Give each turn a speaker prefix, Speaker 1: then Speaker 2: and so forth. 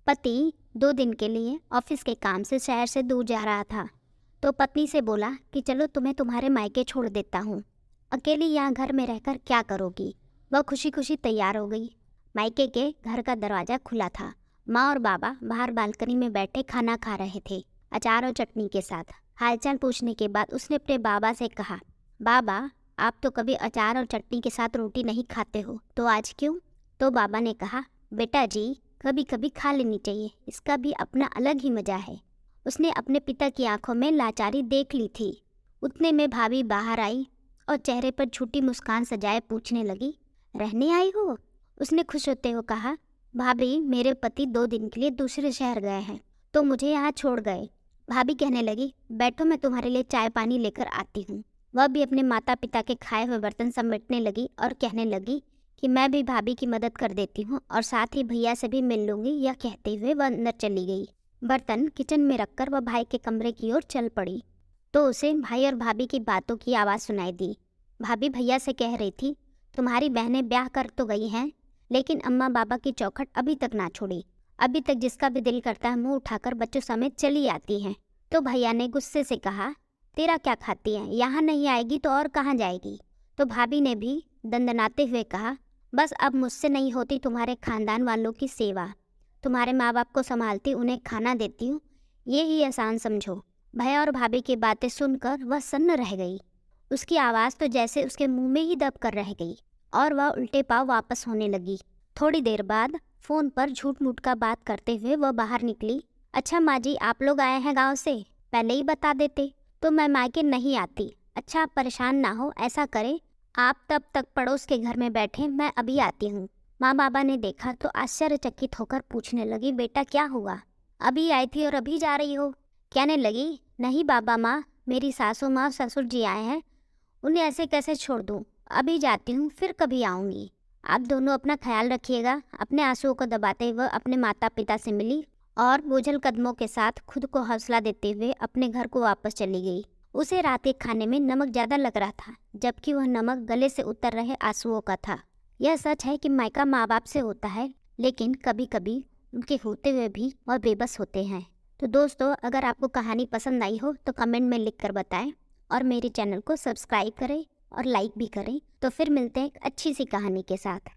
Speaker 1: पति 2 दिन के लिए ऑफिस के काम से शहर से दूर जा रहा था, तो पत्नी से बोला कि चलो तुम्हें तुम्हारे मायके छोड़ देता हूँ, अकेली यहाँ घर में रहकर क्या करोगी। वह खुशी खुशी तैयार हो गई। मायके के घर का दरवाज़ा खुला था। माँ और बाबा बाहर बालकनी में बैठे खाना खा रहे थे, अचार और चटनी के साथ। हालचाल पूछने के बाद उसने अपने बाबा से कहा, बाबा आप तो कभी अचार और चटनी के साथ रोटी नहीं खाते हो, तो आज क्यों? तो बाबा ने कहा, बेटा जी कभी कभी खा लेनी चाहिए, इसका भी अपना अलग ही मज़ा है। उसने अपने पिता की आंखों में लाचारी देख ली थी। उतने में भाभी बाहर आई और चेहरे पर झूठी मुस्कान सजाए पूछने लगी, रहने आई हो? उसने खुश होते हुए कहा, भाभी मेरे पति 2 दिन के लिए दूसरे शहर गए हैं, तो मुझे यहाँ छोड़ गए। भाभी कहने लगी, बैठो मैं तुम्हारे लिए चाय पानी लेकर आती हूँ। वह भी अपने माता पिता के खाए हुए बर्तन समेटने लगी और कहने लगी कि मैं भी भाभी की मदद कर देती हूँ और साथ ही भैया से भी मिल लूँगी। यह कहते हुए वह अंदर चली गई। बर्तन किचन में रखकर वह भाई के कमरे की ओर चल पड़ी, तो उसे भाई और भाभी की बातों की आवाज़ सुनाई दी। भाभी भैया से कह रही थी, तुम्हारी बहनें ब्याह कर तो गई हैं, लेकिन अम्मा बाबा की चौखट अभी तक ना छोड़ी। अभी तक जिसका भी दिल करता है मुँह उठाकर बच्चों समेत चली आती हैं। तो भैया ने गुस्से से कहा, तेरा क्या खाती है, यहाँ नहीं आएगी तो और कहाँ जाएगी? तो भाभी ने भी दंदनाते हुए कहा, बस अब मुझसे नहीं होती तुम्हारे खानदान वालों की सेवा। तुम्हारे माँ बाप को संभालती, उन्हें खाना देती हूँ, ये ही आसान समझो। भैया और भाभी की बातें सुनकर वह सन्न रह गई। उसकी आवाज़ तो जैसे उसके मुंह में ही दब कर रह गई और वह उल्टे पाँव वापस होने लगी। थोड़ी देर बाद फ़ोन पर झूठ मूठ का बात करते हुए वह बाहर निकली। अच्छा माँ जी, आप लोग आए हैं गाँव से? पहले ही बता देते तो मैं मायके नहीं आती। अच्छा आप परेशान ना हो, ऐसा करें आप तब तक पड़ोस के घर में बैठे, मैं अभी आती हूँ। माँ बाबा ने देखा तो आश्चर्यचकित होकर पूछने लगी, बेटा क्या हुआ, अभी आई थी और अभी जा रही हो? कहने लगी, नहीं बाबा माँ, मेरी सासू माँ ससुर जी आए हैं, उन्हें ऐसे कैसे छोड़ दूँ, अभी जाती हूँ फिर कभी आऊँगी। आप दोनों अपना ख्याल रखिएगा। अपने आंसुओं को दबाते हुए अपने माता पिता से मिली और बोझल कदमों के साथ खुद को हौसला देते हुए अपने घर को वापस चली गई। उसे रात के खाने में नमक ज़्यादा लग रहा था, जबकि वह नमक गले से उतर रहे आंसुओं का था। यह सच है कि मायका माँ बाप से होता है, लेकिन कभी कभी उनके होते हुए भी वह बेबस होते हैं। तो दोस्तों, अगर आपको कहानी पसंद आई हो तो कमेंट में लिख कर बताएं और मेरे चैनल को सब्सक्राइब करें और लाइक भी करें। तो फिर मिलते हैं एक अच्छी सी कहानी के साथ।